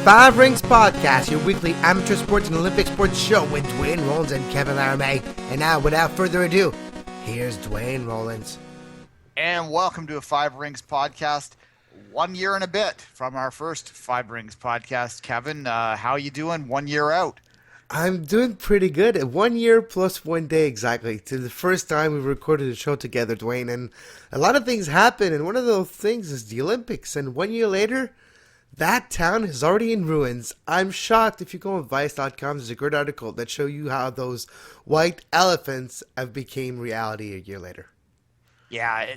Five Rings Podcast, your weekly amateur sports and Olympic sports show with Duane and Kevin Laramie. And now, without further ado, here's Duane Rollins. And welcome to a Five Rings Podcast. 1 year and a bit from our first Five Rings Podcast. Kevin, how you doing 1 year out? I'm doing pretty good. 1 year plus 1 day exactly to the first time we recorded a show together, Duane. And a lot of things happen, and one of those things is the Olympics. And 1 year later, that town is already in ruins. I'm shocked. If you go on Vice.com, there's a great article that shows you how those white elephants have became reality a year later. Yeah,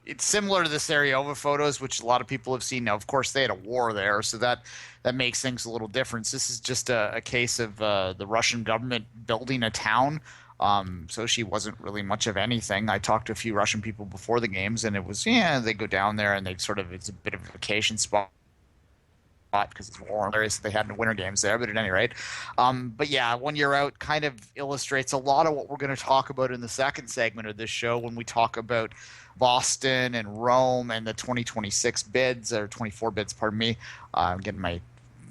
it's similar to the Sarajevo photos, which a lot of people have seen. Now, of course, they had a war there, so that makes things a little different. This is just a case of the Russian government building a town. Sochi wasn't really much of anything. I talked to a few Russian people before the games, and it was, they go down there, and it's a bit of a vacation spot, because it's warm areas that they had in the winter games there, but at any rate. But yeah, 1 year out kind of illustrates a lot of what we're going to talk about in the second segment of this show when we talk about Boston and Rome and the 2026 bids, or 24 bids, pardon me. I'm getting my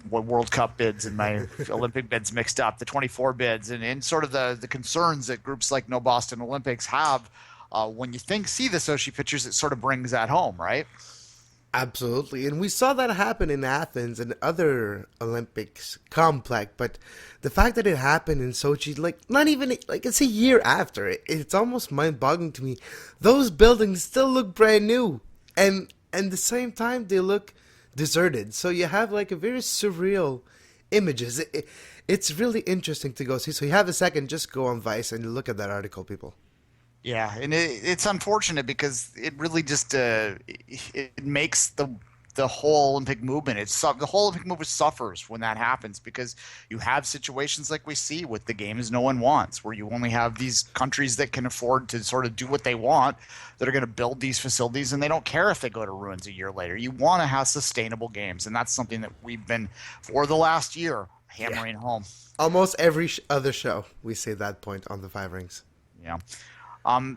World Cup bids and my Olympic bids mixed up, the 24 bids, and sort of the concerns that groups like No Boston Olympics have. When you see the Sochi pictures, it sort of brings that home, right? Absolutely. And we saw that happen in Athens and other Olympics complex. But the fact that it happened in Sochi, not even, it's a year after, it's almost mind-boggling to me. Those buildings still look brand new. And at the same time, they look deserted. So you have a very surreal images. It's really interesting to go see. So you have a second, just go on Vice and look at that article, people. Yeah, and it's unfortunate because it really just it makes the whole Olympic movement. The whole Olympic movement suffers when that happens, because you have situations like we see with the games no one wants, where you only have these countries that can afford to sort of do what they want, that are going to build these facilities, and they don't care if they go to ruins a year later. You want to have sustainable games, and that's something that we've been, for the last year, hammering home. Almost every other show we say that point on the Five Rings. Yeah.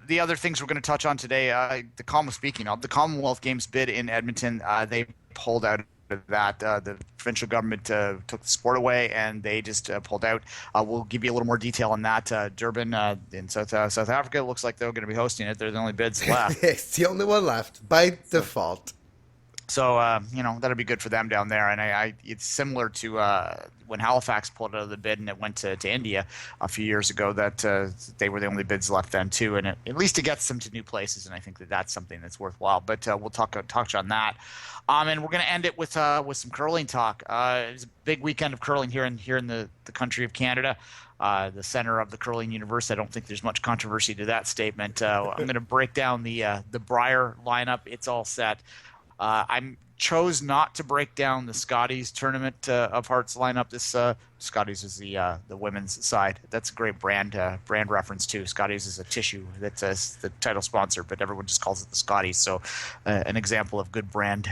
The other things we're going to touch on today, the Commonwealth Games bid in Edmonton, they pulled out of that. The provincial government took the sport away, and they just pulled out. We'll give you a little more detail on that. Durban in South Africa, looks like they're going to be hosting it. They're the only bids left. It's the only one left by default. So, that'll be good for them down there. And it's similar to when Halifax pulled out of the bid and it went to India a few years ago, that they were the only bids left then too. And at least it gets them to new places, and I think that's something that's worthwhile. But we'll touch on that. And we're going to end it with some curling talk. It was a big weekend of curling here in the country of Canada. The center of the curling universe. I don't think there's much controversy to that statement. I'm going to break down the Brier lineup. It's all set. I chose not to break down the Scotties Tournament of Hearts lineup. This Scotties is the women's side. That's a great brand reference too. Scotties is a tissue that's the title sponsor, but everyone just calls it the Scotties. So an example of good brand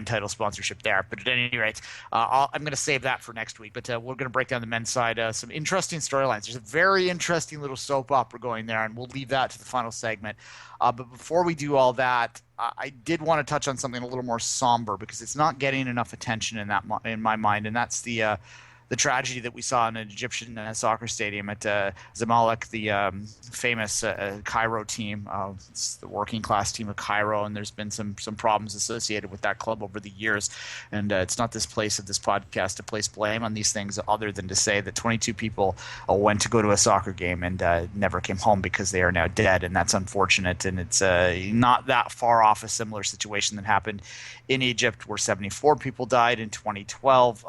title sponsorship there. But at any rate, I'm going to save that for next week. But we're going to break down the men's side. Some interesting storylines. There's a very interesting little soap opera going there, and we'll leave that to the final segment. But before we do all that, I did want to touch on something a little more somber, because it's not getting enough attention in my mind, and that's the tragedy that we saw in an Egyptian soccer stadium at Zamalek, the famous Cairo team. It's the working class team of Cairo, and there's been some problems associated with that club over the years. And it's not this place of this podcast to place blame on these things, other than to say that 22 people went to go to a soccer game and never came home because they are now dead, and that's unfortunate. And it's not that far off a similar situation that happened in Egypt, where 74 people died in 2012.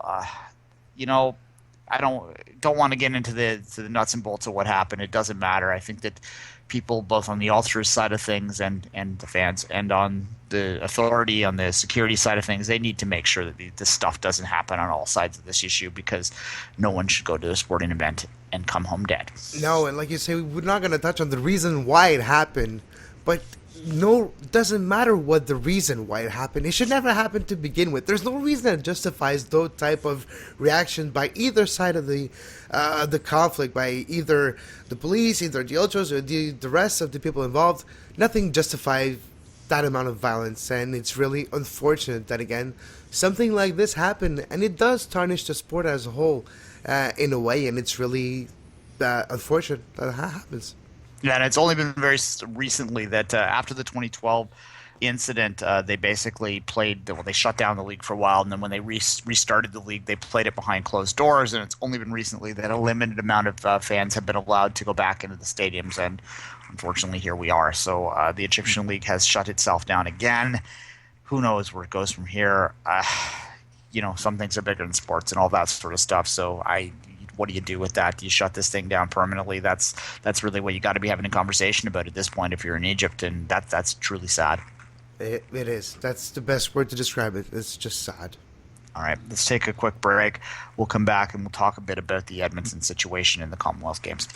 I don't want to get into the nuts and bolts of what happened. It doesn't matter. I think that people, both on the ultras side of things and the fans, and on the authority, on the security side of things, they need to make sure that this stuff doesn't happen on all sides of this issue, because no one should go to a sporting event and come home dead. No, and like you say, we're not going to touch on the reason why it happened, but no, it doesn't matter what the reason why it happened. It should never happen to begin with. There's no reason that justifies those type of reaction by either side of the conflict, by either the police, either the ultras, or the rest of the people involved. Nothing justifies that amount of violence, and it's really unfortunate that again something like this happened, and it does tarnish the sport as a whole in a way, and it's really unfortunate that happens. Yeah, and it's only been very recently that after the 2012 incident, they basically played. Well, they shut down the league for a while, and then when they restarted the league, they played it behind closed doors. And it's only been recently that a limited amount of fans have been allowed to go back into the stadiums. And unfortunately, here we are. So the Egyptian league has shut itself down again. Who knows where it goes from here? Some things are bigger than sports and all that sort of stuff. So what do you do with that? Do you shut this thing down permanently? That's really what you got to be having a conversation about at this point if you're in Egypt, and that's truly sad. It is. That's the best word to describe it. It's just sad. All right, let's take a quick break. We'll come back and we'll talk a bit about the Edmonton situation in the Commonwealth Games.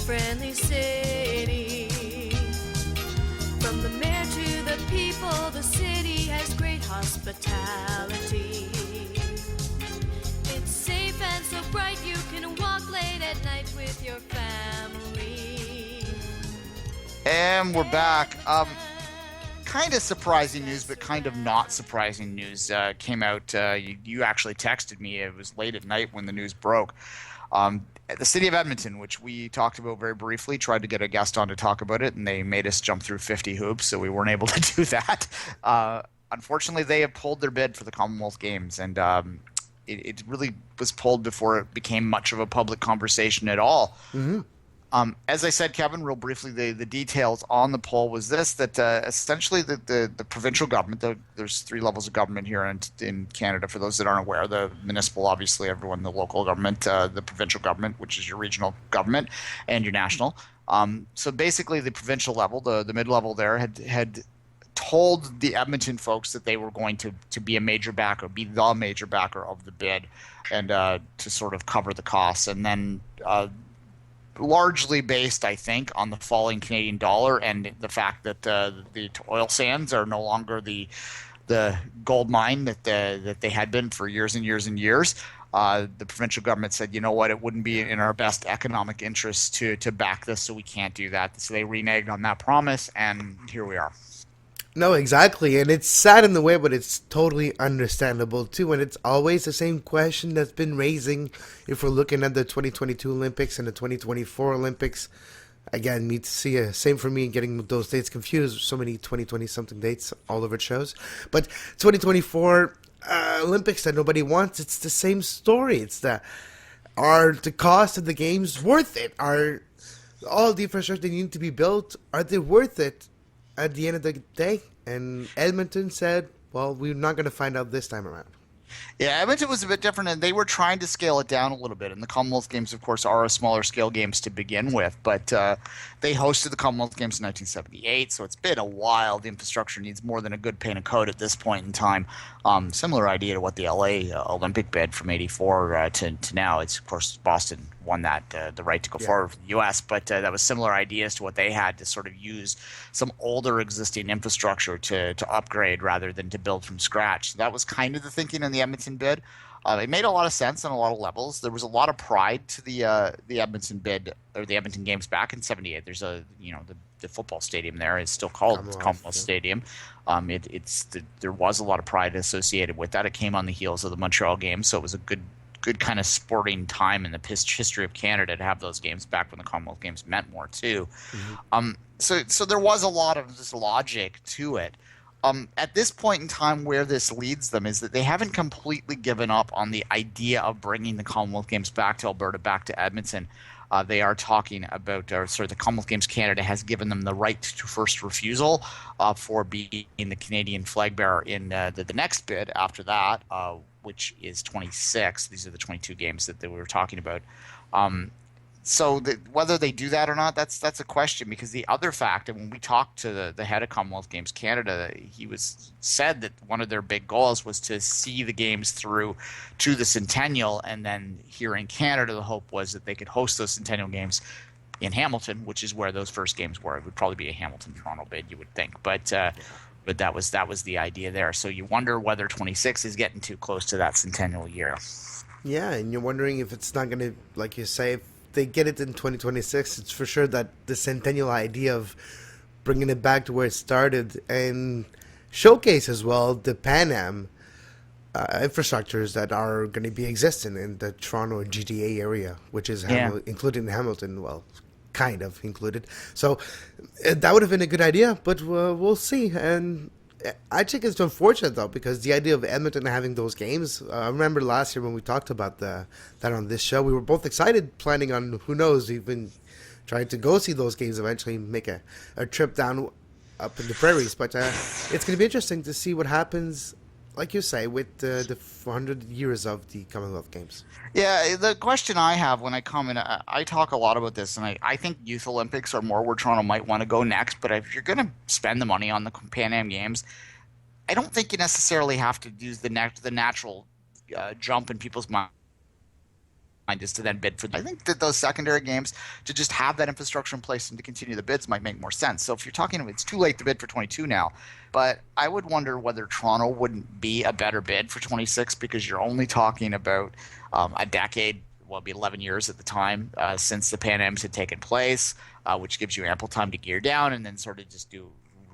Friendly city. From the mayor to the people, the city has great hospitality. It's safe and so bright you can walk late at night with your family. And we're back. Kind of surprising news, but kind of not surprising news came out. You actually texted me. It was late at night when the news broke. The city of Edmonton, which we talked about very briefly, tried to get a guest on to talk about it, and they made us jump through 50 hoops, so we weren't able to do that. Unfortunately, they have pulled their bid for the Commonwealth Games, and it really was pulled before it became much of a public conversation at all. Mm-hmm. As I said, Kevin, real briefly, the details on the poll was this, that essentially the provincial government, there's three levels of government here in Canada, for those that aren't aware. The municipal, obviously, everyone, the local government, the provincial government, which is your regional government, and your national. So basically the provincial level, the mid-level there, had told the Edmonton folks that they were going to be a major backer, be the major backer of the bid, and to sort of cover the costs. And then largely based, I think, on the falling Canadian dollar and the fact that the oil sands are no longer the gold mine that they had been for years and years and years. The provincial government said, you know what, it wouldn't be in our best economic interest to back this, so we can't do that. So they reneged on that promise, and here we are. No, exactly. And it's sad in the way, but it's totally understandable too. And it's always the same question that's been raising if we're looking at the 2022 Olympics and the 2024 Olympics. Again, need to see same for me, getting those dates confused. So many 2020 something dates all over it shows. But 2024 Olympics that nobody wants, it's the same story. It's are the cost of the games worth it? Are all the infrastructure that need to be built, are they worth it at the end of the day? And Edmonton said, well, we're not going to find out this time around. Yeah, Edmonton was a bit different, and they were trying to scale it down a little bit. And the Commonwealth Games, of course, are a smaller scale games to begin with. But they hosted the Commonwealth Games in 1978, so it's been a while. The infrastructure needs more than a good paint and coat at this point in time. Similar idea to what the LA Olympic bid from '84 to now. It's, of course, Boston won that the right to go forward for the U.S., but that was similar ideas to what they had, to sort of use some older existing infrastructure to upgrade rather than to build from scratch. So that was kind of the thinking in the Edmonton bid. It made a lot of sense on a lot of levels. There was a lot of pride to the Edmonton bid, or the Edmonton Games back in '78. There's the football stadium there is still called Commonwealth Stadium. There was a lot of pride associated with that. It came on the heels of the Montreal Games, so it was a good kind of sporting time in the history of Canada to have those games back when the Commonwealth Games meant more too. Mm-hmm. So there was a lot of this logic to it. At this point in time, where this leads them is that they haven't completely given up on the idea of bringing the Commonwealth Games back to Alberta, back to Edmonton. They are talking about, the Commonwealth Games Canada has given them the right to first refusal for being the Canadian flag bearer in the next bid after that, which is 26. These are the 22 games that we were talking about. Whether they do that or not, that's a question, because the other fact, and when we talked to the head of Commonwealth Games Canada, he said that one of their big goals was to see the games through to the centennial, and then here in Canada, the hope was that they could host those centennial games in Hamilton, which is where those first games were. It would probably be a Hamilton-Toronto bid, you would think, but that was the idea there. So you wonder whether 26 is getting too close to that centennial year. Yeah, and you're wondering if it's not going to, like you say, if they get it in 2026, it's for sure that the centennial idea of bringing it back to where it started and showcase as well the Pan Am infrastructures that are going to be existing in the Toronto GTA area, which is included in Hamilton, well, kind of included. So that would have been a good idea, but we'll see. And I think it's unfortunate, though, because the idea of Edmonton having those games, I remember last year when we talked about that on this show, we were both excited, planning on, who knows, even trying to go see those games eventually, make a trip down up in the prairies. But it's going to be interesting to see what happens, like you say, with the 400 years of the Commonwealth Games. Yeah, the question I have when I come in, I talk a lot about this, and I think Youth Olympics are more where Toronto might want to go next, but if you're going to spend the money on the Pan Am Games, I don't think you necessarily have to use the natural jump in people's mind is to then bid for them. I think that those secondary games, to just have that infrastructure in place and to continue the bids, might make more sense. So if you're talking, it's too late to bid for 22 now, but I would wonder whether Toronto wouldn't be a better bid for 26, because you're only talking about a decade, well, it'd be 11 years at the time since the Pan Ams had taken place, which gives you ample time to gear down and then sort of just do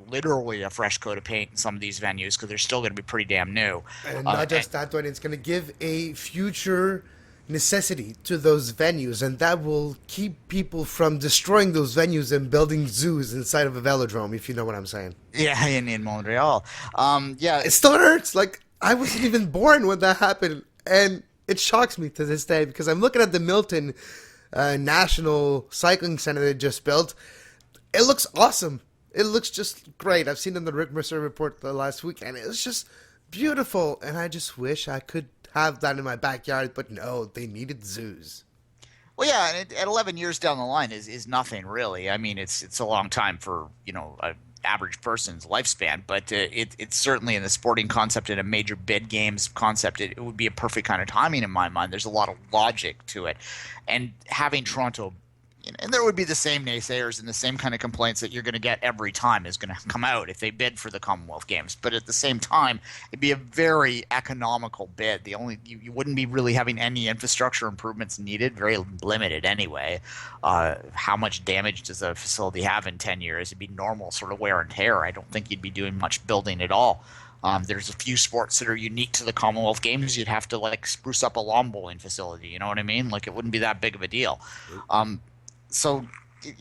literally a fresh coat of paint in some of these venues, because they're still going to be pretty damn new. And not just that, Duane, it's going to give a future necessity to those venues, and that will keep people from destroying those venues and building zoos inside of a velodrome, if you know what I'm saying. Yeah, in Montreal. Yeah. It still hurts. Like, I wasn't even born when that happened, and it shocks me to this day, because I'm looking at the Milton National Cycling Center they just built. It looks awesome. It looks just great. I've seen it in the Rick Mercer report the last week, and it's just beautiful, and I just wish I could have that in my backyard, but no, they needed zoos. Well, yeah, and at 11 years down the line is nothing really. I mean, it's a long time for, an average person's lifespan, but it's certainly in the sporting concept and a major bid games concept, it would be a perfect kind of timing in my mind. There's a lot of logic to it, and having Toronto. And there would be the same naysayers and the same kind of complaints that you're going to get every time is going to come out if they bid for the Commonwealth Games. But at the same time, it'd be a very economical bid. You wouldn't be really having any infrastructure improvements needed, very limited anyway. How much damage does a facility have in 10 years? It'd be normal sort of wear and tear. I don't think you'd be doing much building at all. There's a few sports that are unique to the Commonwealth Games. You'd have to spruce up a lawn bowling facility. You know what I mean? It wouldn't be that big of a deal. So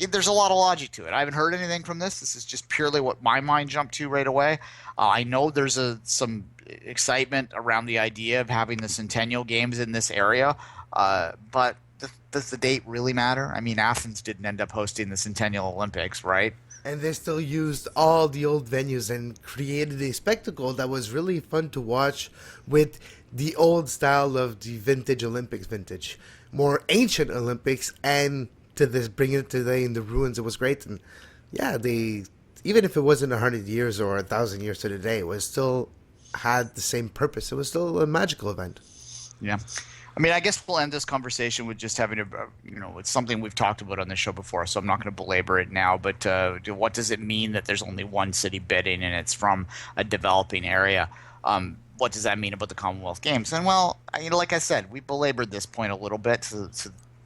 there's a lot of logic to it. I haven't heard anything from this. This is just purely what my mind jumped to right away. I know there's some excitement around the idea of having the Centennial Games in this area, but does the date really matter? I mean, Athens didn't end up hosting the Centennial Olympics, right? And they still used all the old venues and created a spectacle that was really fun to watch with the old style of the vintage Olympics, more ancient Olympics, and to this, bringing it today in the ruins. It was great. And yeah, even if it wasn't 100 years or 1,000 years to the day, it was still had the same purpose. It was still a magical event. Yeah. I mean, I guess we'll end this conversation with just having it's something we've talked about on this show before, so I'm not going to belabor it now, but what does it mean that there's only one city bidding and it's from a developing area? What does that mean about the Commonwealth Games? And well, like I said, we belabored this point a little bit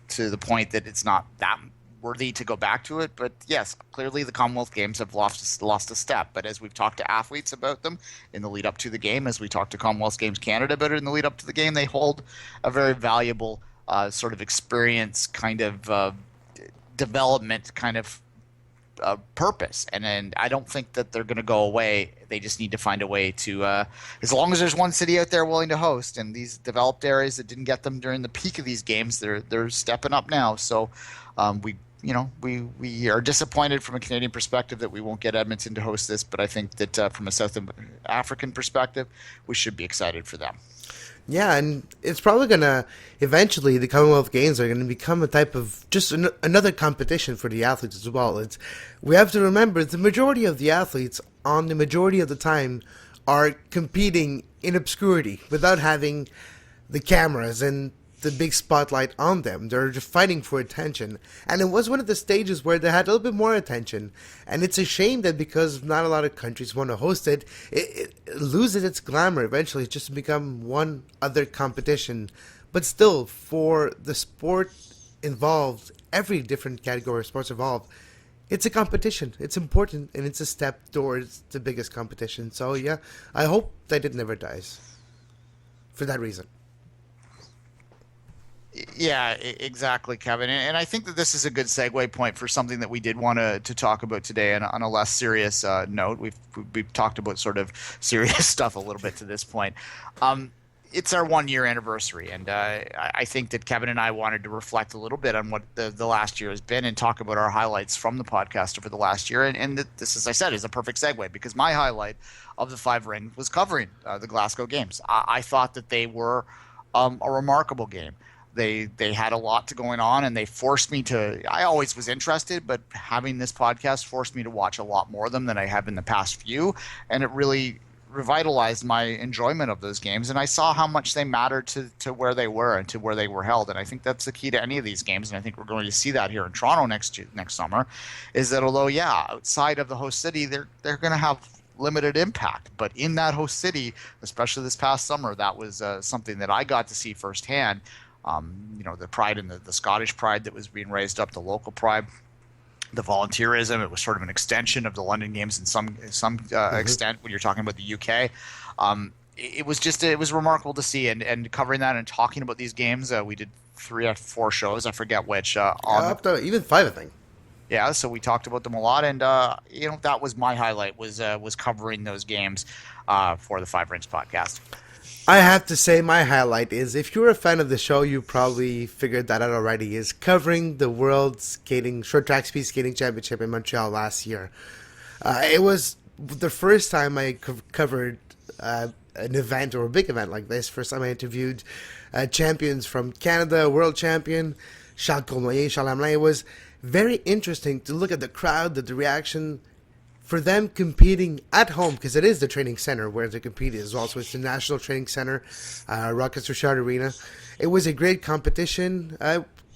to the point that it's not that worthy to go back to it. But yes, clearly the Commonwealth Games have lost a step. But as we've talked to athletes about them in the lead up to the game, as we talked to Commonwealth Games Canada about it in the lead up to the game, they hold a very valuable sort of experience kind of development kind of purpose. And I don't think that they're going to go away. They just need to find a way to, as long as there's one city out there willing to host, and these developed areas that didn't get them during the peak of these games, they're stepping up now. So we are disappointed from a Canadian perspective that we won't get Edmonton to host this, but I think that from a South African perspective, we should be excited for them. Yeah, and it's probably going to, eventually, the Commonwealth Games are going to become a type of just another competition for the athletes as well. We have to remember, the majority of the athletes, on the majority of the time, are competing in obscurity without having the cameras. And the big spotlight on them. They're just fighting for attention. And it was one of the stages where they had a little bit more attention. And it's a shame that because not a lot of countries want to host it, it loses its glamour eventually just to become one other competition. But still, for the sport involved, every different category of sports involved, it's a competition. It's important, and it's a step towards the biggest competition. So, yeah, I hope that it never dies for that reason. Yeah, exactly, Kevin. And I think that this is a good segue point for something that we did want to talk about today. And on a less serious note, we've talked about sort of serious stuff a little bit to this point. It's our 1 year anniversary, and I think that Kevin and I wanted to reflect a little bit on what the last year has been and talk about our highlights from the podcast over the last year. And this, as I said, is a perfect segue because my highlight of the five ring was covering the Glasgow Games. I thought that they were a remarkable game. They had a lot going on, and they forced me to. I always was interested, but having this podcast forced me to watch a lot more of them than I have in the past few, and it really revitalized my enjoyment of those games. And I saw how much they mattered to where they were and to where they were held. And I think that's the key to any of these games. And I think we're going to see that here in Toronto next summer. Is that although outside of the host city, they're going to have limited impact, but in that host city, especially this past summer, that was something that I got to see firsthand. The pride and the Scottish pride that was being raised up, the local pride, the volunteerism. It was sort of an extension of the London Games in some extent when you're talking about the UK. It was remarkable to see, and covering that and talking about these games. We did 3 or 4 shows, I forget which. Up to even 5, I think. Yeah, so we talked about them a lot, and that was my highlight was covering those games for the Five Rings podcast. I have to say my highlight is, if you're a fan of the show, you probably figured that out already, is covering the World Short Track Speed Skating Championship in Montreal last year. It was the first time I covered an event or a big event like this. First time I interviewed champions from Canada, world champion, Charles Hamelin. It was very interesting to look at the crowd, the reaction, for them competing at home, because it is the training center where they compete as well. So it's the National Training Center, Rockets Richard Arena. It was a great competition.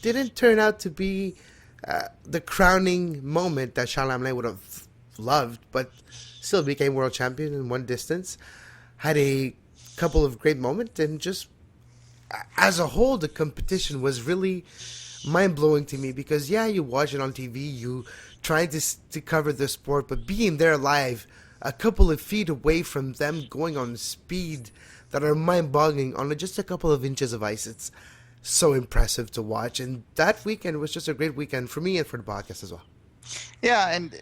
Didn't turn out to be the crowning moment that Charles Hamelin would have loved, but still became world champion in one distance. Had a couple of great moments, and just as a whole, the competition was really mind-blowing to me, because you watch it on TV, you try to cover the sport, but being there live, a couple of feet away from them, going on speed that are mind-boggling on just a couple of inches of ice, it's so impressive to watch. And that weekend was just a great weekend for me and for the podcast as well. Yeah, and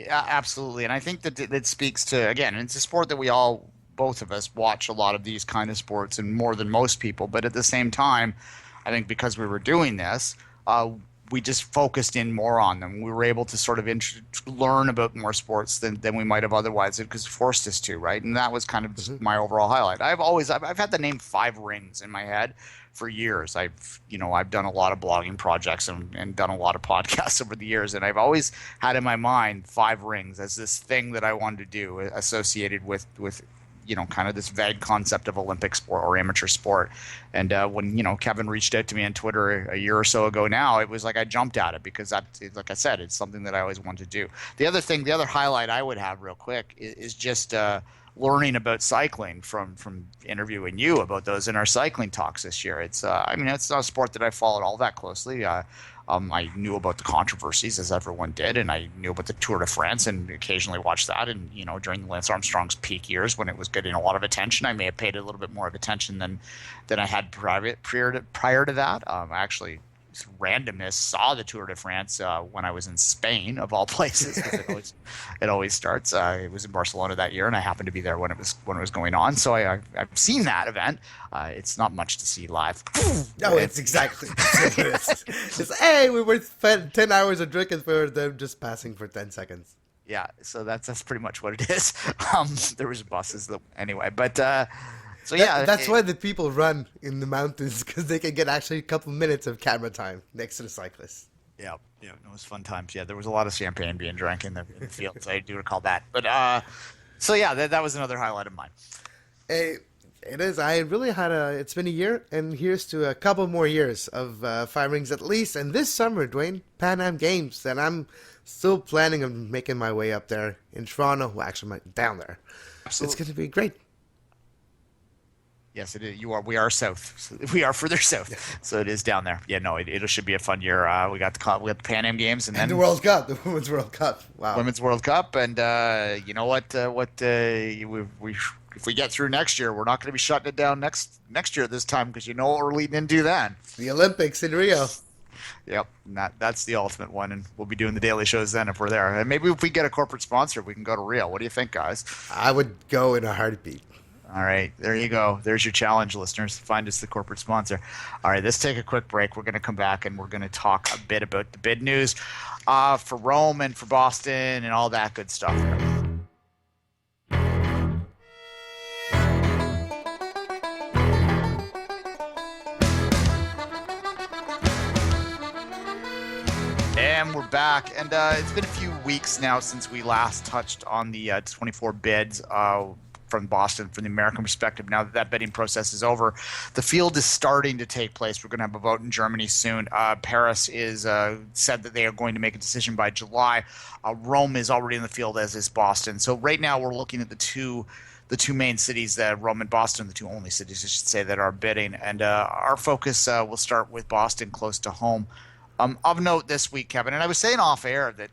absolutely. And I think that speaks to, again, it's a sport that both of us watch a lot of these kind of sports, and more than most people. But at the same time, I think because we were doing this, we just focused in more on them. We were able to sort of learn about more sports than we might have otherwise, because it forced us to, right? And that was kind of just my overall highlight. I've had the name Five Rings in my head for years. I've done a lot of blogging projects and done a lot of podcasts over the years, and I've always had in my mind Five Rings as this thing that I wanted to do associated with kind of this vague concept of Olympic sport or amateur sport. And when, Kevin reached out to me on Twitter a year or so ago now, it was like I jumped at it, because that, like I said, it's something that I always wanted to do. The other highlight I would have real quick is just learning about cycling from interviewing you about those in our cycling talks this year. It's it's not a sport that I followed all that closely. I knew about the controversies, as everyone did, and I knew about the Tour de France and occasionally watched that. And, during Lance Armstrong's peak years when it was getting a lot of attention, I may have paid a little bit more of attention than I had prior to that. I actually, randomness, saw the Tour de France when I was in Spain, of all places, because it always starts. It was in Barcelona that year, and I happened to be there when it was going on. So I've seen that event. It's not much to see live. No, it's exactly. It's hey, we were 10 hours of drinking for them just passing for 10 seconds. Yeah, so that's pretty much what it is. There was buses anyway, but. So that's why the people run in the mountains, because they can get actually a couple minutes of camera time next to the cyclists. Yeah, it was fun times. Yeah, there was a lot of champagne being drank in the fields. I do recall that. But that was another highlight of mine. Hey, It is. I really had it's been a year, and here's to a couple more years of Five Rings at least. And this summer, Dwayne, Pan Am Games, and I'm still planning on making my way up there in Toronto. Well, actually, down there. Absolutely. It's going to be great. Yes, it is. We are south. So we are further south, so it is down there. Yeah, no, it should be a fun year. We got the Pan Am Games, and then the World Cup, the Women's World Cup. Wow, Women's World Cup, and you know what? We if we get through next year, we're not going to be shutting it down next year this time, because you know what we're leading into then. The Olympics in Rio. Yep, that's the ultimate one, and we'll be doing the daily shows then if we're there. And maybe if we get a corporate sponsor, we can go to Rio. What do you think, guys? I would go in a heartbeat. All right, there you go. There's your challenge, listeners. Find us the corporate sponsor. All right, let's take a quick break. We're going to come back and we're going to talk a bit about the bid news for Rome and for Boston and all that good stuff. And we're back, and it's been a few weeks now since we last touched on the 24 bids from Boston from the American perspective. Now that bidding process is over, the field is starting to take place. We're going to have a vote in Germany soon. Paris is said that they are going to make a decision by July. Rome is already in the field, as is Boston. So right now we're looking at the two main cities, Rome and Boston, the two only cities, I should say, that are bidding. And our focus will start with Boston, close to home. Of note this week, Kevin, and I was saying off air that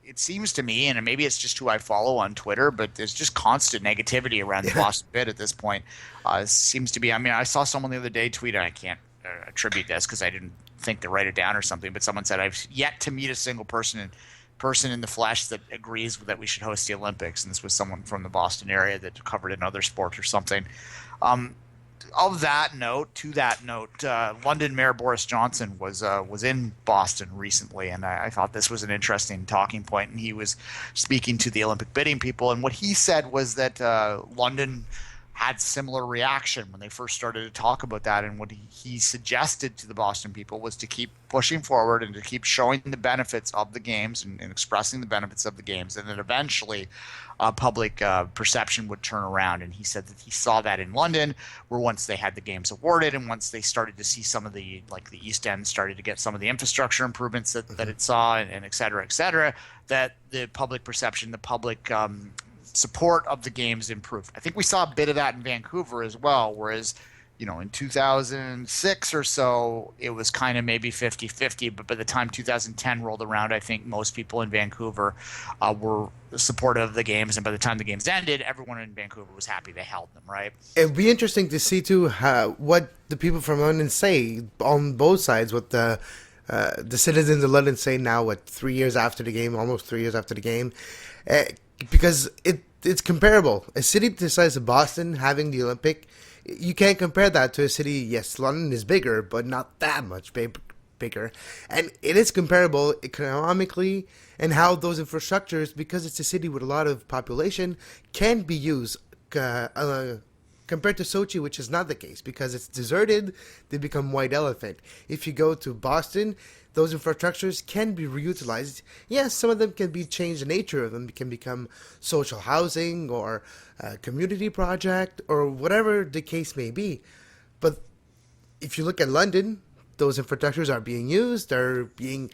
it seems to me, and maybe it's just who I follow on Twitter, but there's just constant negativity around the Boston bid at this point. It seems to be. I mean, I saw someone the other day tweet, and I can't attribute this because I didn't think to write it down or something, but someone said, "I've yet to meet a single person in the flesh that agrees that we should host the Olympics," and this was someone from the Boston area that covered another sport or something. To that note, London Mayor Boris Johnson was in Boston recently, and I thought this was an interesting talking point. And he was speaking to the Olympic bidding people, and what he said was that London had similar reaction when they first started to talk about that. And what he suggested to the Boston people was to keep pushing forward and to keep showing the benefits of the games and expressing the benefits of the games, and then eventually public perception would turn around. And he said that he saw that in London, where once they had the games awarded and once they started to see some of the East End started to get some of the infrastructure improvements that it saw, and et cetera, that the public perception, the public support of the games improved. I think we saw a bit of that in Vancouver as well, whereas in 2006 or so, it was kind of maybe 50-50, but by the time 2010 rolled around, I think most people in Vancouver were supportive of the games, and by the time the games ended, everyone in Vancouver was happy they held them, right? It'd be interesting to see, too, what the people from London say on both sides, what the citizens of London say now, almost 3 years after the game, because it's comparable. A city the size of Boston having the Olympic, you can't compare that to a city. Yes, London is bigger, but not that much bigger. And it is comparable economically, and how those infrastructures, because it's a city with a lot of population, can be used compared to Sochi, which is not the case. Because it's deserted, they become white elephant. If you go to Boston, those infrastructures can be reutilized. Yes, some of them can be changed. The nature of them can become social housing or a community project or whatever the case may be. But if you look at London, those infrastructures are being used. They're being,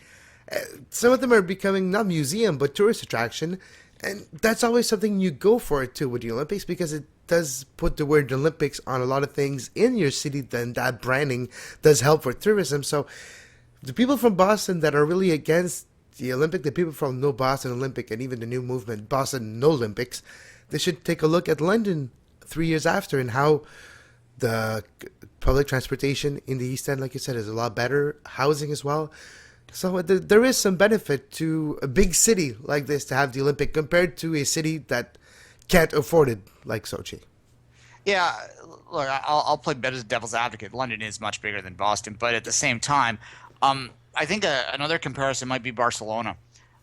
some of them are becoming not museum but tourist attraction, and that's always something you go for it too with the Olympics, because it does put the word Olympics on a lot of things in your city. Then that branding does help for tourism. So the people from Boston that are really against the Olympic, the people from No Boston Olympic, and even the new movement, Boston No Olympics, they should take a look at London 3 years after, and how the public transportation in the East End, like you said, is a lot better. Housing as well. So there is some benefit to a big city like this to have the Olympic compared to a city that can't afford it, like Sochi. Yeah, look, I'll play devil's advocate. London is much bigger than Boston, but at the same time, I think another comparison might be Barcelona.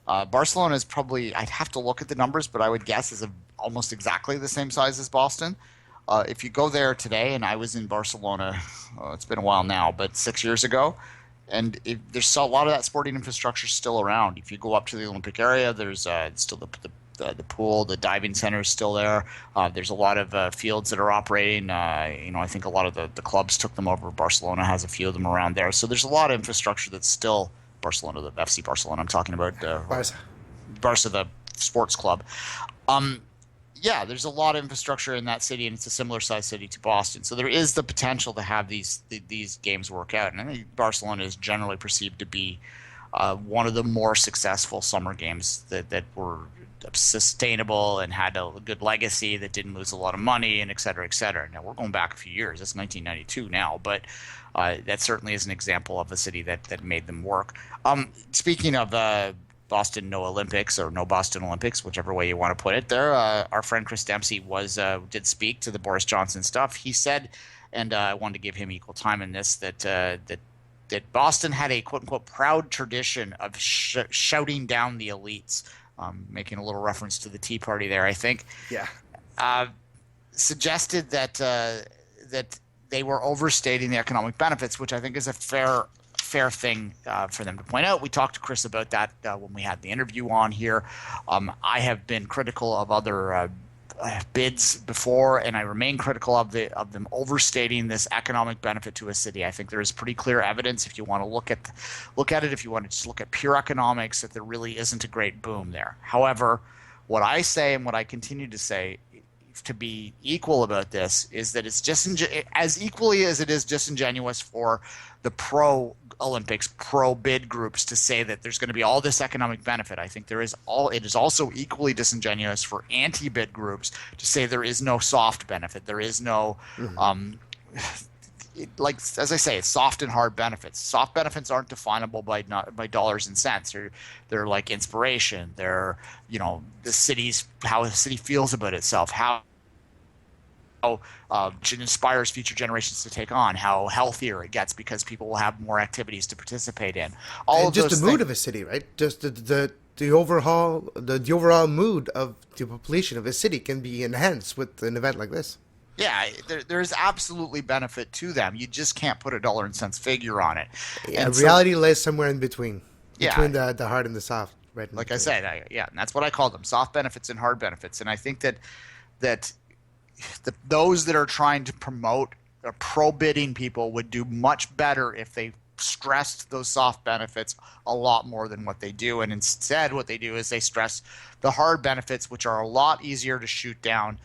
Barcelona is probably, I'd have to look at the numbers, but I would guess is almost exactly the same size as Boston. If you go there today, and I was in Barcelona, it's been a while now, but 6 years ago, and there's a lot of that sporting infrastructure still around. If you go up to the Olympic area, there's still the the pool, the diving center is still there. There's a lot of fields that are operating. I think a lot of the clubs took them over. Barcelona has a few of them around there. So there's a lot of infrastructure that's still Barcelona, the FC Barcelona. I'm talking about Barca, the sports club. Yeah, there's a lot of infrastructure in that city, and it's a similar sized city to Boston. So there is the potential to have these games work out. And I think Barcelona is generally perceived to be one of the more successful summer games that were sustainable and had a good legacy, that didn't lose a lot of money, and et cetera, et cetera. Now, we're going back a few years. It's 1992 now, but that certainly is an example of a city that made them work. Speaking of Boston No Olympics, or No Boston Olympics, whichever way you want to put it, there, our friend Chris Dempsey did speak to the Boris Johnson stuff. He said, and I wanted to give him equal time in this, that Boston had a quote-unquote proud tradition of shouting down the elites, making a little reference to the Tea Party there, I think. Yeah. Suggested that they were overstating the economic benefits, which I think is a fair thing for them to point out. We talked to Chris about that when we had the interview on here. I have been critical of other bids before, and I remain critical of them overstating this economic benefit to a city. I think there is pretty clear evidence, if you want to look at it, if you want to just look at pure economics, that there really isn't a great boom there. However, what I say and what I continue to say to be equal about this is that it's just as equally as it is disingenuous for the pro-Olympics, pro-bid groups to say that there's going to be all this economic benefit. I think it is also equally disingenuous for anti-bid groups to say there is no soft benefit. There is no, as I say, it's soft and hard benefits. Soft benefits aren't definable by dollars and cents. They're like inspiration. They're, how the city feels about itself, how it inspires future generations to take on, how healthier it gets because people will have more activities to participate in. And just the mood of a city, right? Just the overall mood of the population of a city can be enhanced with an event like this. Yeah, there's absolutely benefit to them. You just can't put a dollar and cents figure on it. Yeah, and reality lies somewhere in between the hard and the soft. Right. Like I said, and that's what I call them: soft benefits and hard benefits. And I think that those that are trying to promote pro-bidding people would do much better if they stressed those soft benefits a lot more than what they do. And instead, what they do is they stress the hard benefits, which are a lot easier to shoot down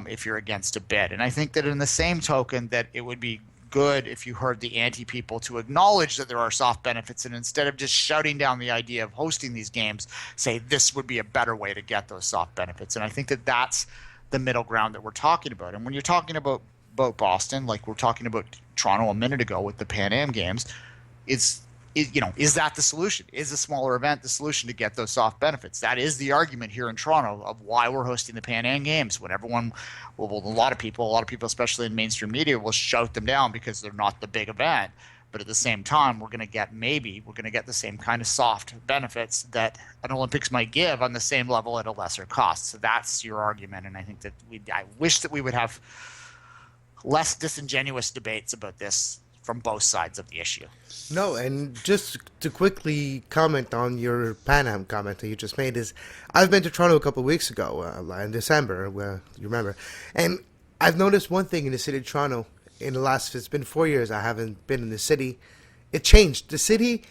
if you're against a bid. And I think that in the same token, that it would be good if you heard the anti-people to acknowledge that there are soft benefits, and instead of just shouting down the idea of hosting these games, say this would be a better way to get those soft benefits. And I think that that's the middle ground that we're talking about. And when you're talking about Boston, like we're talking about Toronto a minute ago with the Pan Am Games, is that the solution? Is a smaller event the solution to get those soft benefits? That is the argument here in Toronto of why we're hosting the Pan Am Games. When everyone, a lot of people, especially in mainstream media, will shout them down because they're not the big event. But at the same time, we're going to get the same kind of soft benefits that an Olympics might give on the same level at a lesser cost. So that's your argument, and I think that I wish that we would have less disingenuous debates about this from both sides of the issue. No, and just to quickly comment on your Pan Am comment that you just made is, I've been to Toronto a couple of weeks ago in December, where you remember, and I've noticed one thing in the city of Toronto. It's been 4 years I haven't been in the city. It changed. The city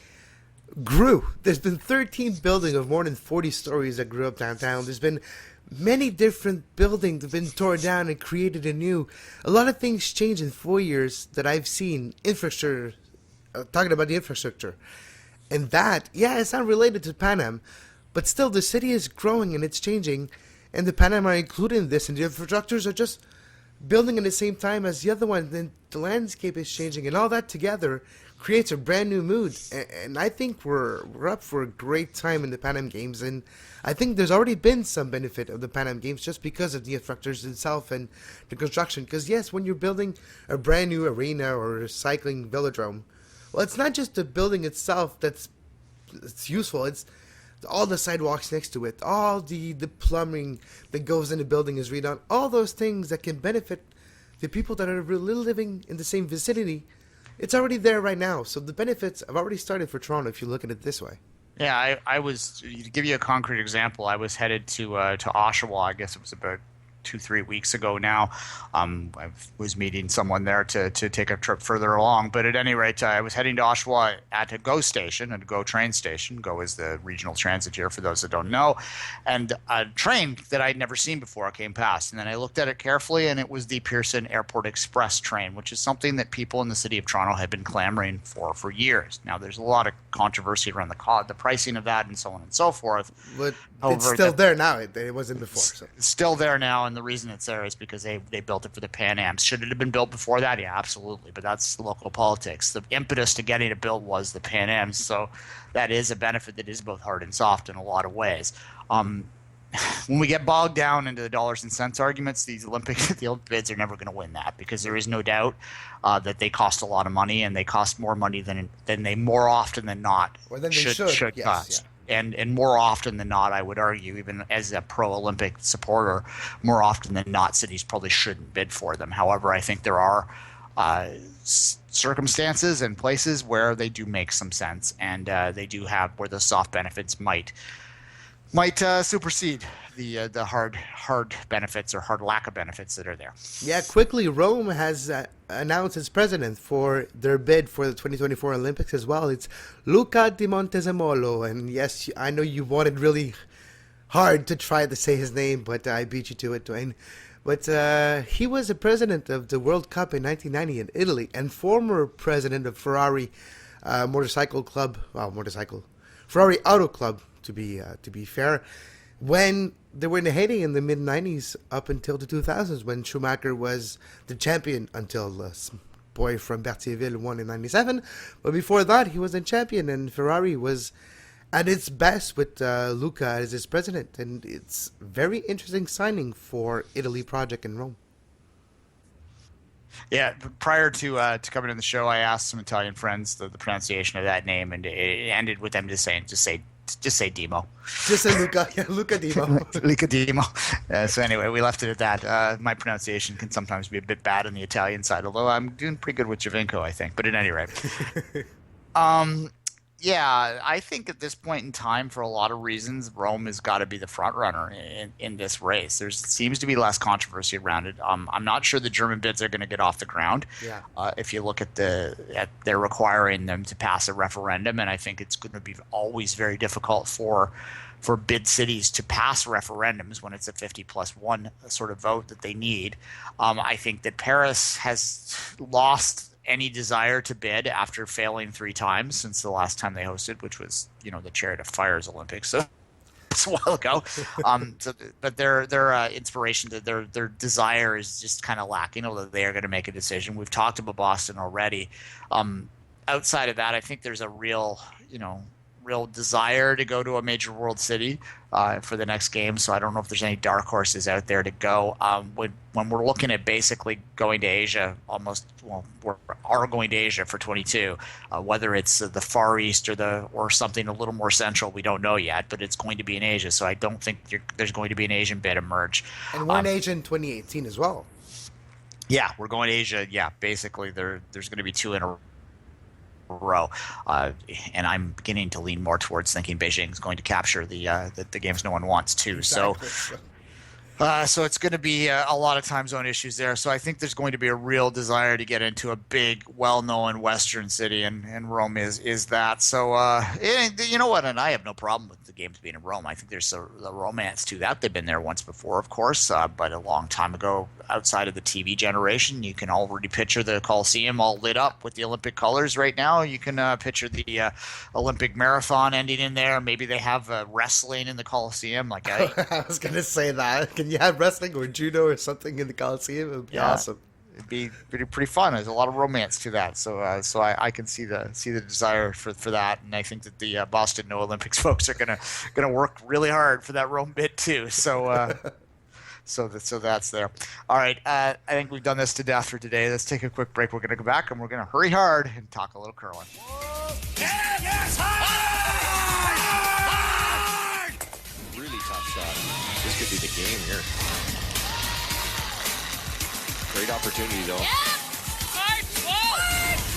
grew. There's been 13 buildings of more than 40 stories that grew up downtown. There's been many different buildings that have been torn down and created anew. A lot of things changed in 4 years that I've seen. Infrastructure, talking about the infrastructure. And that, it's not related to Pan Am, but still the city is growing and it's changing. And the Pan Am are included in this, and the infrastructures are just building at the same time as the other one. Then the landscape is changing, and all that together creates a brand new mood. And I think we're up for a great time in the Pan Am Games, and I think there's already been some benefit of the Pan Am Games just because of the infrastructures itself and the construction. Because yes, when you're building a brand new arena or a cycling velodrome, well, it's not just the building itself it's useful. It's all the sidewalks next to it, all the plumbing that goes in the building is redone, all those things that can benefit the people that are really living in the same vicinity. It's already there right now. So the benefits have already started for Toronto if you look at it this way. Yeah, I was to give you a concrete example. I was headed to Oshawa. I guess it was about 2-3 weeks ago now. I was meeting someone there to take a trip further along. But at any rate, I was heading to Oshawa at a GO station, a GO train station. GO is the regional transit here for those that don't know. And a train that I'd never seen before came past. And then I looked at it carefully, and it was the Pearson Airport Express train, which is something that people in the city of Toronto had been clamoring for years. Now, there's a lot of controversy around the pricing of that and so on and so forth. But it's still there now. It wasn't before. So. It's still there now, and the reason it's there is because they built it for the Pan Ams. Should it have been built before that? Yeah, absolutely. But that's local politics. The impetus to getting it built was the Pan Ams, so that is a benefit that is both hard and soft in a lot of ways. When we get bogged down into the dollars and cents arguments, the Olympic bids are never going to win that, because there is no doubt that they cost a lot of money, and they cost more money than they more often than not should cost. Yeah. And more often than not, I would argue, even as a pro-Olympic supporter, more often than not, cities probably shouldn't bid for them. However, I think there are circumstances and places where they do make some sense, and they do have where the soft benefits might supersede the hard benefits or hard lack of benefits that are there. Yeah, quickly, Rome has announced its president for their bid for the 2024 Olympics as well. It's Luca Di Montezemolo, and yes, I know you wanted really hard to try to say his name, but I beat you to it, Duane. But he was the president of the World Cup in 1990 in Italy, and former president of Ferrari Ferrari Auto Club, to be fair, when they were in the heyday in the mid-90s up until the 2000s, when Schumacher was the champion until boy from Berthierville won in 97. But before that, he was a champion, and Ferrari was at its best with Luca as its president. And it's very interesting signing for Italy project in Rome. Yeah, prior to coming on the show, I asked some Italian friends the pronunciation of that name, and it ended with them just say Dimo. Just say Luca. Yeah, Luca Dimo. Luca Dimo. So anyway, we left it at that. My pronunciation can sometimes be a bit bad on the Italian side, although I'm doing pretty good with Giovinco, I think. But at any rate. Yeah, I think at this point in time, for a lot of reasons, Rome has got to be the front runner in this race. There seems to be less controversy around it. I'm not sure the German bids are going to get off the ground. Yeah. If you look at they're requiring them to pass a referendum, and I think it's going to be always very difficult for bid cities to pass referendums when it's a 50+1 sort of vote that they need. I think that Paris has lost any desire to bid after failing 3 times since the last time they hosted, which was, the Chariot of Fire's Olympics. So it's a while ago. But their inspiration, their desire is just kind of lacking, although they are going to make a decision. We've talked about Boston already. Outside of that, I think there's a real desire to go to a major world city for the next game. So I don't know if there's any dark horses out there to go. When we're looking at basically going to Asia, we are going to Asia for 22. Whether it's the Far East or something a little more central, we don't know yet. But it's going to be in Asia, so I don't think there's going to be an Asian bid emerge. And we're in Asia in 2018 as well. Yeah, we're going to Asia. Yeah, basically there's going to be 2 in a row, and I'm beginning to lean more towards thinking Beijing is going to capture the games no one wants to. Exactly. So it's going to be a lot of time zone issues there. So I think there's going to be a real desire to get into a big, well-known Western city, and Rome is that. So you know what? And I have no problem with the games being in Rome. I think there's a romance to that. They've been there once before, of course, but a long time ago. Outside of the TV generation, you can already picture the Coliseum all lit up with the Olympic colors right now. You can picture the Olympic marathon ending in there. Maybe they have wrestling in the Coliseum. I was going to say that. Can you have wrestling or judo or something in the Coliseum? It would be awesome. It'd be pretty fun. There's a lot of romance to that. So I can see the desire for that, and I think that the Boston No Olympics folks are gonna work really hard for that Rome bid too. So. So that's there. All right, I think we've done this to death for today. Let's take a quick break. We're going to go back, and we're going to hurry hard and talk a little curling. Yes, hard! Really tough shot. This could be the game here. Great opportunity, though.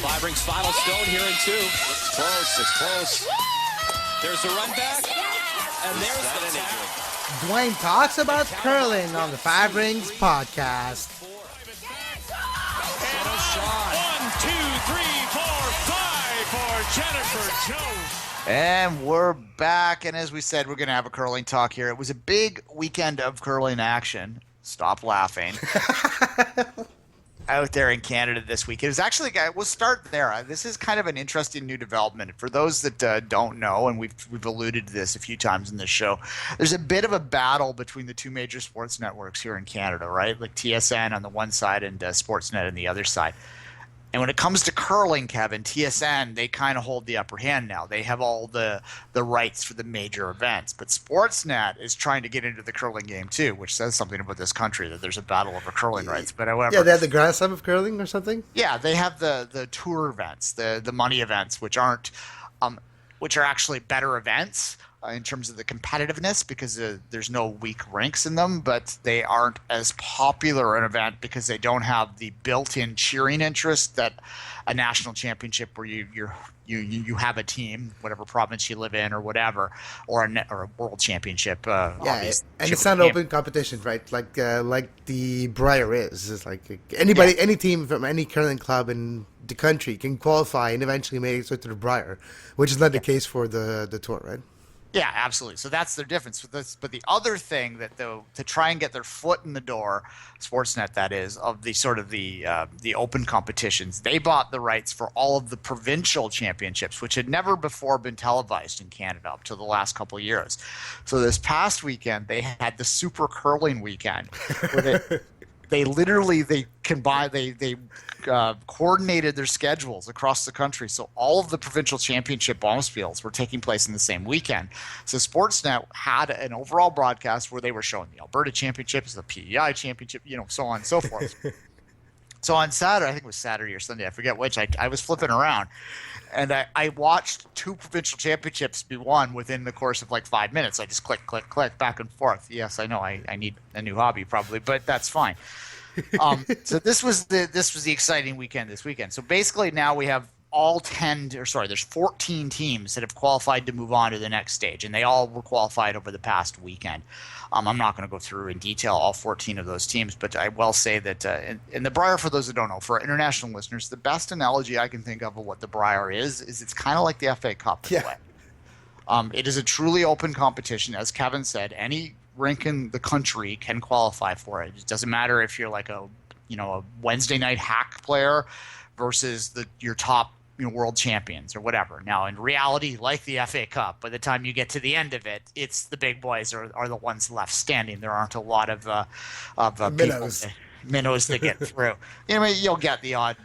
Five rings final stone here in 2. It's close. There's the run back. And there's the tap. Duane talks about curling on the Five Rings podcast. And a shot. 1, 2, 3, 4, 5 for Jennifer Jones. And we're back, and as we said, we're going to have a curling talk here. It was a big weekend of curling action. Stop laughing. Out there in Canada this week. It was actually, we'll start there. This is kind of an interesting new development. For those that don't know, and we've alluded to this a few times in this show, there's a bit of a battle between the two major sports networks here in Canada, right? Like TSN on the one side and Sportsnet on the other side. And when it comes to curling, Kevin, TSN, they kind of hold the upper hand now. They have all the rights for the major events. But Sportsnet is trying to get into the curling game too, which says something about this country, that there's a battle over curling rights. But however, Yeah, they have the Grand Slam of curling or something? yeah, they have the tour events, the money events, which are actually better events in terms of the competitiveness, because there's no weak rinks in them, but they aren't as popular an event because they don't have the built-in cheering interest that a national championship, where you have a team, whatever province you live in or whatever, or a world championship. Yeah, and it's not open competition, right? Like the Briar is. It's like anybody, any team from any curling club in the country can qualify and eventually make it to the Briar, which is not the case for the tour, right? Yeah, absolutely. So that's the difference with this. But the other thing that to try and get their foot in the door, Sportsnet that is, of the sort of the open competitions, they bought the rights for all of the provincial championships, which had never before been televised in Canada up to the last couple of years. So this past weekend, they had the Super Curling Weekend, where they coordinated their schedules across the country, so all of the provincial championship bonus fields were taking place in the same weekend. So Sportsnet had an overall broadcast where they were showing the Alberta Championships, the PEI Championship, so on and so forth. So on Saturday, I think it was Saturday or Sunday, I forget which, I was flipping around, and I watched two provincial championships be won within the course of like 5 minutes. I just click, back and forth. Yes, I know I need a new hobby probably, but that's fine. So this was the exciting weekend this weekend. So basically now we have there's 14 teams that have qualified to move on to the next stage, and they all were qualified over the past weekend. I'm not going to go through in detail all 14 of those teams, but I will say that in the Briar, for those that don't know, for our international listeners, the best analogy I can think of what the Briar is it's kind of like the FA Cup in a way. It is a truly open competition. As Kevin said, any rink in the country can qualify for it. It doesn't matter if you're like a Wednesday night hack player versus your top world champions or whatever. Now, in reality, like the FA Cup, by the time you get to the end of it, it's the big boys are the ones left standing. There aren't a lot of minnows that get through. You'll get the odd,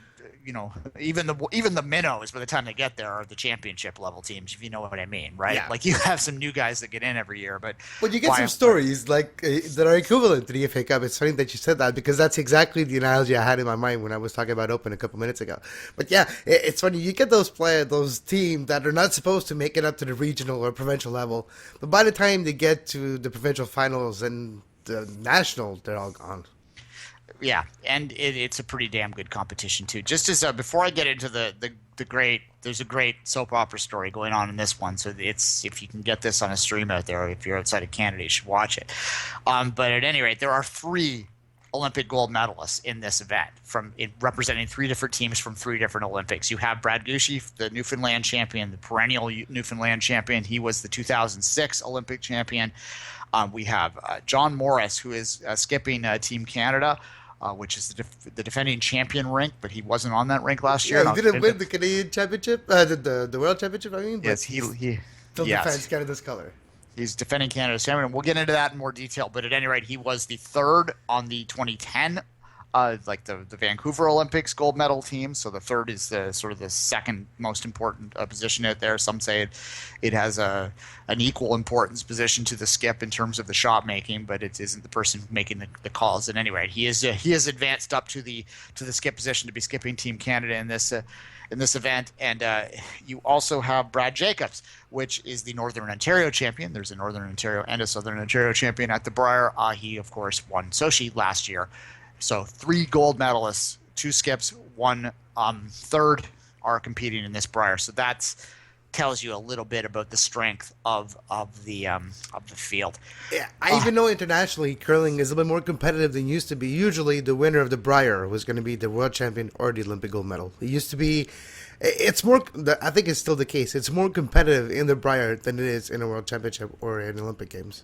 even the minnows by the time they get there are the championship level teams, if you know what I mean, right? Yeah. Like you have some new guys that get in every year, but you get some stories like that are equivalent to the FA Cup. It's funny that you said that, because that's exactly the analogy I had in my mind when I was talking about Open a couple minutes ago. But yeah, it's funny. You get those teams that are not supposed to make it up to the regional or provincial level, but by the time they get to the provincial finals and the national, they're all gone. Yeah, and it's a pretty damn good competition too. Just as before I get into the great, there's a great soap opera story going on in this one. So if you can get this on a stream out there, if you're outside of Canada, you should watch it. But at any rate, there are 3 Olympic gold medalists in this event, representing 3 different teams from 3 different Olympics. You have Brad Gushue, the Newfoundland champion, the perennial Newfoundland champion. He was the 2006 Olympic champion. We have John Morris, who is skipping Team Canada, which is the defending champion rink, but he wasn't on that rink last year. Yeah, he didn't win the Canadian championship, the world championship, I mean. Yes, he still defends Canada's color. He's defending Canada's champion. We'll get into that in more detail, but at any rate, he was the 3rd on the 2010 the Vancouver Olympics gold medal team. So the 3rd is the sort of the second most important position out there. Some say it has an equal importance position to the skip in terms of the shot making, but it isn't the person making the calls. At any rate, he is advanced up to the skip position to be skipping Team Canada in this event. And you also have Brad Jacobs, which is the Northern Ontario champion. There's a Northern Ontario and a Southern Ontario champion at the Briar. He, of course, won Sochi last year. So 3 gold medalists, 2 skips, 1 third are competing in this Briar. So that's tells you a little bit about the strength of the field. Yeah, I even know internationally curling is a little bit more competitive than it used to be. Usually the winner of the Brier was going to be the world champion or the Olympic gold medal. It used to be, it's more, I think it's still the case. It's more competitive in the Brier than it is in a world championship or in Olympic Games.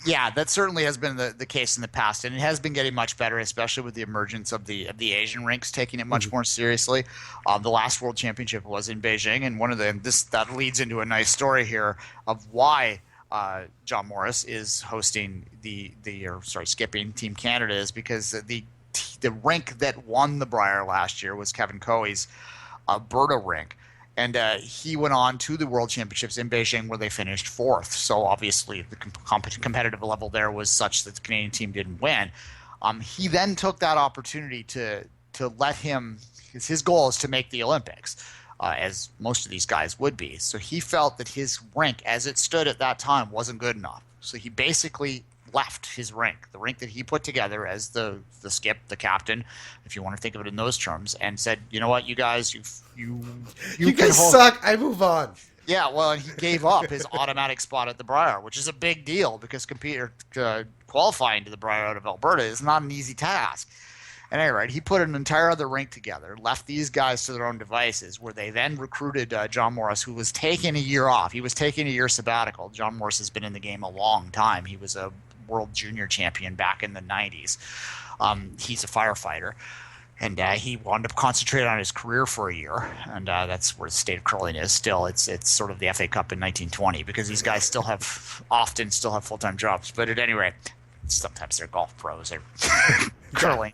Yeah, that certainly has been the case in the past, and it has been getting much better, especially with the emergence of the Asian rinks taking it much more seriously. The last World Championship was in Beijing, and that leads into a nice story here of why John Morris is hosting skipping Team Canada is because the rink that won the Brier last year was Kevin Coey's Alberta rink. And he went on to the World Championships in Beijing where they finished fourth. So obviously the competitive level there was such that the Canadian team didn't win. He then took that opportunity to let him – his goal is to make the Olympics, as most of these guys would be. So he felt that his rink as it stood at that time wasn't good enough. So he basically left his rink, the rink that he put together as the skip, the captain, if you want to think of it in those terms, and said, you know what, you guys, you guys suck. I move on. Yeah, well, and he gave up his automatic spot at the Brier, which is a big deal because qualifying to the Brier out of Alberta is not an easy task. At any rate, he put an entire other rink together, left these guys to their own devices, where they then recruited John Morris, who was taking a year off. He was taking a year sabbatical. John Morris has been in the game a long time. He was a world junior champion back in the 90s. He's a firefighter. And he wanted to concentrate on his career for a year, and that's where the state of curling is still. It's sort of the FA Cup in 1920 because these guys often still have full-time jobs. But at any rate, sometimes they're golf pros. They're curling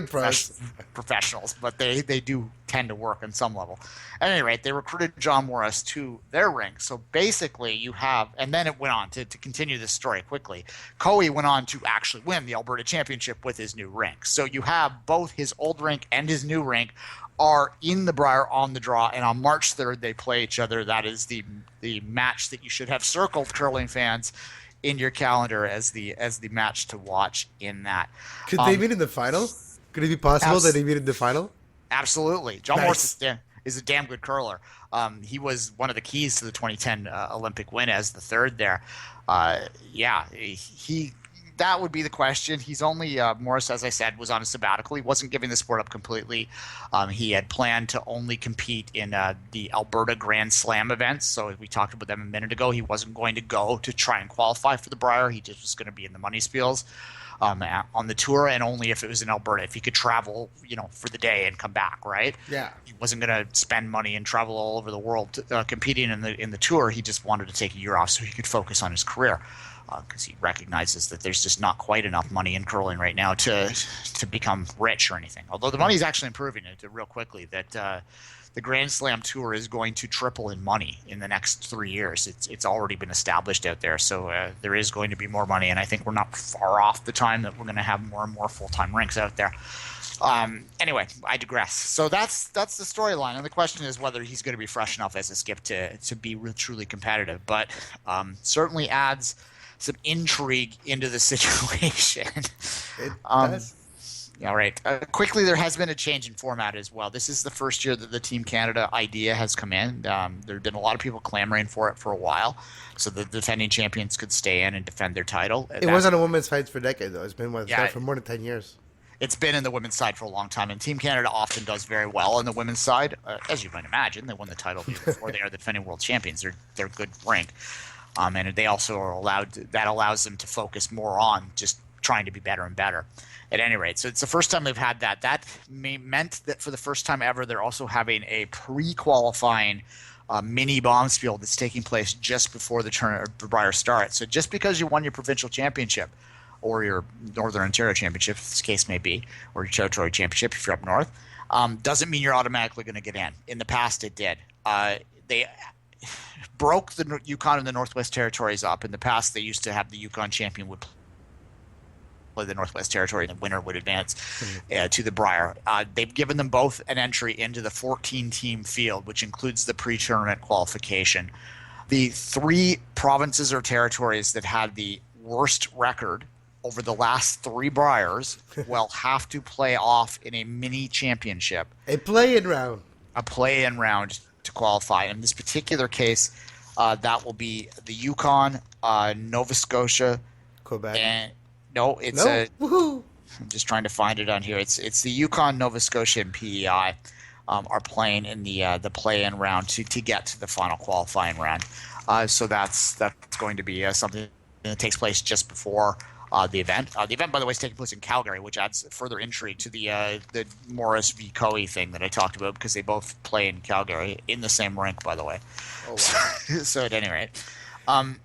pros. Professionals, but they do tend to work on some level. At any rate, they recruited John Morris to their rink. So basically you have, and then it went on to continue this story quickly. Coey went on to actually win the Alberta Championship with his new rink. So you have both his old rink and his new rink are in the Brier on the draw, and on March 3rd they play each other. That is the match that you should have circled, curling fans, in your calendar as the match to watch in that. Could they meet in the final? Could it be possible that they meet in the final? Absolutely. John Morris is a damn good curler. He was one of the keys to the 2010 Olympic win as the third there. That would be the question. He's only Morris, as I said, was on a sabbatical. He wasn't giving the sport up completely. He had planned to only compete in the Alberta Grand Slam events. So we talked about them a minute ago. He wasn't going to go to try and qualify for the Brier. He just was going to be in the money spiels on the tour, and only if it was in Alberta. If he could travel, for the day and come back, right? Yeah. He wasn't going to spend money and travel all over the world competing in the tour. He just wanted to take a year off so he could focus on his career. Because he recognizes that there's just not quite enough money in curling right now to become rich or anything. Although the money is actually improving real quickly. That the Grand Slam Tour is going to triple in money in the next 3 years. It's already been established out there, so there is going to be more money, and I think we're not far off the time that we're going to have more and more full-time rinks out there. Anyway, I digress. So that's the storyline, and the question is whether he's going to be fresh enough as a skip to be truly competitive. But certainly adds some intrigue into the situation. It does. Yeah, right. Quickly, there has been a change in format as well. This is the first year that the Team Canada idea has come in. There have been a lot of people clamoring for it for a while, so the defending champions could stay in and defend their title. It wasn't a women's fight for decades, though. It's been for more than 10 years. It's been in the women's side for a long time, and Team Canada often does very well on the women's side. As you might imagine, they won the title before they are the defending world champions. They're good rank. And they also are that allows them to focus more on just trying to be better and better. At any rate, so it's the first time they've had that. That meant that for the first time ever, they're also having a pre-qualifying mini bombs field that's taking place just before the Brier starts. So just because you won your provincial championship or your Northern Ontario championship, if this case may be, or your territory championship if you're up north, doesn't mean you're automatically going to get in. In the past, it did. They broke the Yukon and the Northwest Territories up. In the past, they used to have the Yukon champion would play the Northwest Territory and the winner would advance to the Brier. They've given them both an entry into the 14-team field, which includes the pre-tournament qualification. The 3 provinces or territories that had the worst record over the last 3 Briers will have to play off in a mini championship. A play-in round. A play-in round to qualify. In this particular case, that will be the Yukon, Nova Scotia, Quebec. and no, it's No. Woohoo! I'm just trying to find it on here. It's the Yukon, Nova Scotia, and PEI are playing in the play-in round to get to the final qualifying round. So that's going to be something that takes place just before the event. The event, by the way, is taking place in Calgary, which adds further intrigue to the Morris v. Coe thing that I talked about, because they both play in Calgary in the same rink, by the way. Oh, wow. So at any rate,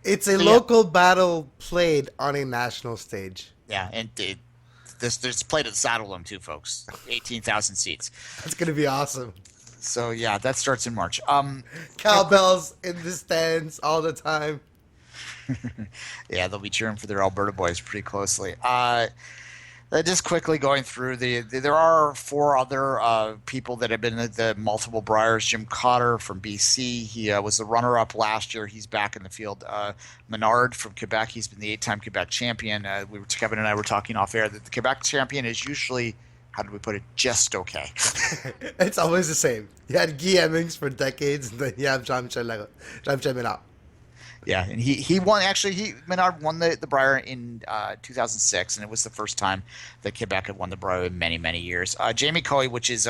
It's a local battle played on a national stage. yeah, and this played at the Saddle Dome too, folks. 18,000 seats. That's going to be awesome. So yeah, that starts in March. Cowbells in the stands all the time. Yeah, they'll be cheering for their Alberta boys pretty closely. Just quickly going through there are 4 other people that have been at the multiple Briars. Jim Cotter from BC, he was the runner-up last year. He's back in the field. Menard from Quebec, he's been the 8-time Quebec champion. Kevin and I were talking off air that the Quebec champion is usually, how do we put it, just okay. It's always the same. You had Guy Hemmings for decades, and then you have Jean-Michel Menard. Yeah, and he won. Actually, Menard won the Brier in 2006, and it was the first time that Quebec had won the Brier in many, many years. Jamie Coe, which is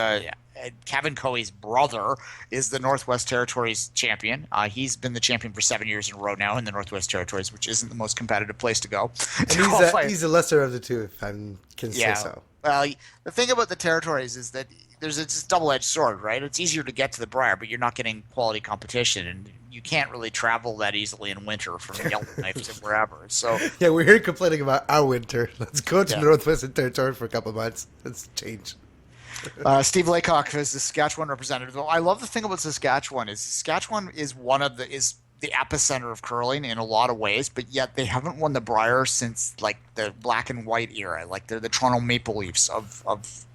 Kevin Coe's brother, is the Northwest Territories champion. He's been the champion for 7 years in a row now in the Northwest Territories, which isn't the most competitive place to go. And he's the lesser of the two, if I can say so. Well, the thing about the Territories is that there's a double-edged sword, right? It's easier to get to the Brier, but you're not getting quality competition, and you can't really travel that easily in winter from Yellowknife to wherever. So yeah, we're here complaining about our winter. Let's go to the Northwestern Territory for a couple of months. Let's change. Steve Laycock is the Saskatchewan representative. I love the thing about Saskatchewan is the epicenter of curling in a lot of ways, but yet they haven't won the Brier since like the black and white era. Like they're the Toronto Maple Leafs of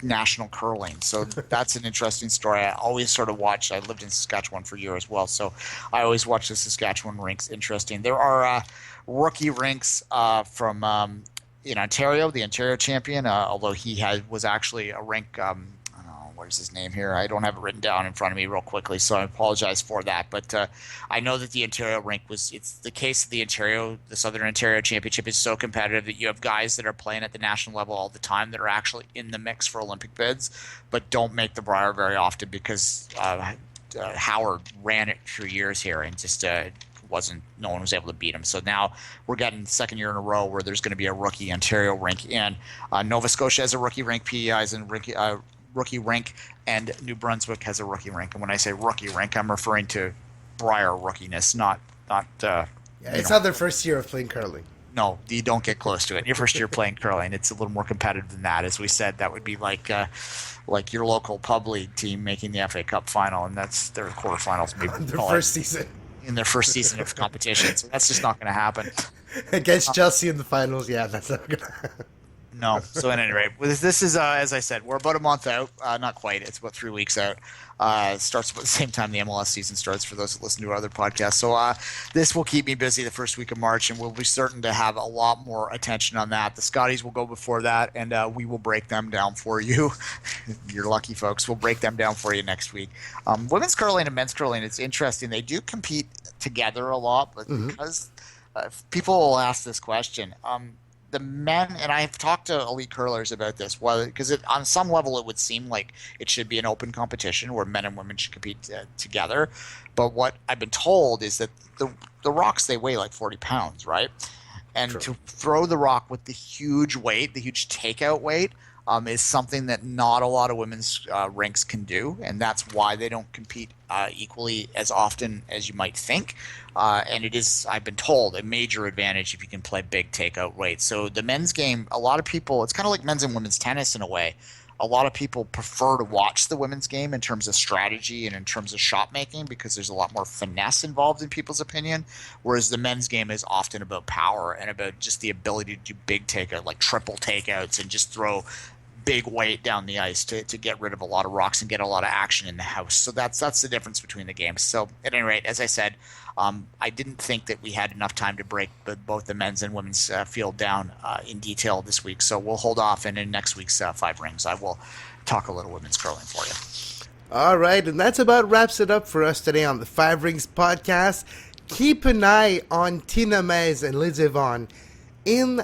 national curling. So that's an interesting story. I always sort of watch. I lived in Saskatchewan for a year as well, so I always watch the Saskatchewan rinks. Interesting. There are rookie rinks from in Ontario, the Ontario champion, although he was actually a rink. Where's his name here? I don't have it written down in front of me real quickly, so I apologize for that. But I know that the Ontario rink it's the case of the Southern Ontario Championship is so competitive that you have guys that are playing at the national level all the time that are actually in the mix for Olympic bids, but don't make the Brier very often because Howard ran it for years here and just no one was able to beat him. So now we're getting the second year in a row where there's going to be a rookie Ontario rink in. Nova Scotia has a rookie rink, PEI is in rookie rink, and New Brunswick has a rookie rink. And when I say rookie rink, I'm referring to Brier rookiness, not. It's not their first year of playing curling. No, you don't get close to it. Your first year playing curling, it's a little more competitive than that. As we said, that would be like your local pub league team making the FA Cup final, and that's their quarterfinals. Maybe their first season. In their first season of competition, so that's just not going to happen. Against Chelsea in the finals, that's not going to happen. No. So at any rate, this is, as I said, we're about a month out. Not quite. It's about 3 weeks out. It starts about the same time the MLS season starts for those that listen to our other podcasts. So this will keep me busy the first week of March, and we'll be certain to have a lot more attention on that. The Scotties will go before that, and we will break them down for you. You're lucky, folks. We'll break them down for you next week. Women's curling and men's curling, it's interesting. They do compete together a lot, but because people will ask this question, the men, and I've talked to elite curlers about this, because on some level it would seem like it should be an open competition where men and women should compete together. But what I've been told is that the rocks, they weigh like 40 pounds, right? And True. To throw the rock with the huge weight, the huge takeout weight, is something that not a lot of women's rinks can do, and that's why they don't compete equally as often as you might think. And it is, I've been told, a major advantage if you can play big takeout weight. So the men's game, a lot of people, it's kind of like men's and women's tennis in a way. A lot of people prefer to watch the women's game in terms of strategy and in terms of shot making because there's a lot more finesse involved in people's opinion, whereas the men's game is often about power and about just the ability to do big takeout, like triple takeouts, and just throw big weight down the ice to get rid of a lot of rocks and get a lot of action in the house. So that's the difference between the games. So at any rate, as I said, I didn't think that we had enough time to break both the men's and women's field down in detail this week. So we'll hold off, and in next week's 5 Rings, I will talk a little women's curling for you. All right, and that's about wraps it up for us today on the Five Rings podcast. Keep an eye on Tina Mays and Liz Yvonne in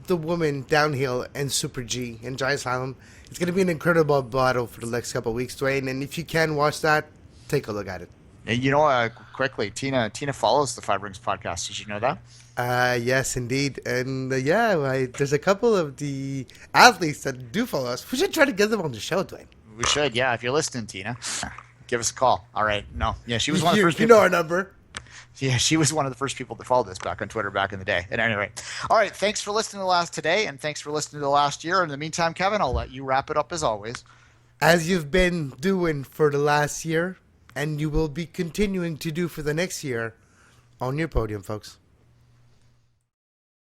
the women downhill and Super G and Giant Slalom. It's going to be an incredible battle for the next couple of weeks, Duane. And if you can watch that, take a look at it. And you know, quickly, Tina follows the Five Rings podcast. Did you know that? Yes, indeed. And there's a couple of the athletes that do follow us. We should try to get them on the show, Duane. We should, yeah. If you're listening, Tina, give us a call. All right. No. Yeah, she was one of the first You people. know our number. Yeah, she was one of the first people to follow this back on Twitter back in the day. And anyway, all right. Thanks for listening to today, and thanks for listening to the last year. In the meantime, Kevin, I'll let you wrap it up as always. As you've been doing for the last year, and you will be continuing to do for the next year on your podium, folks.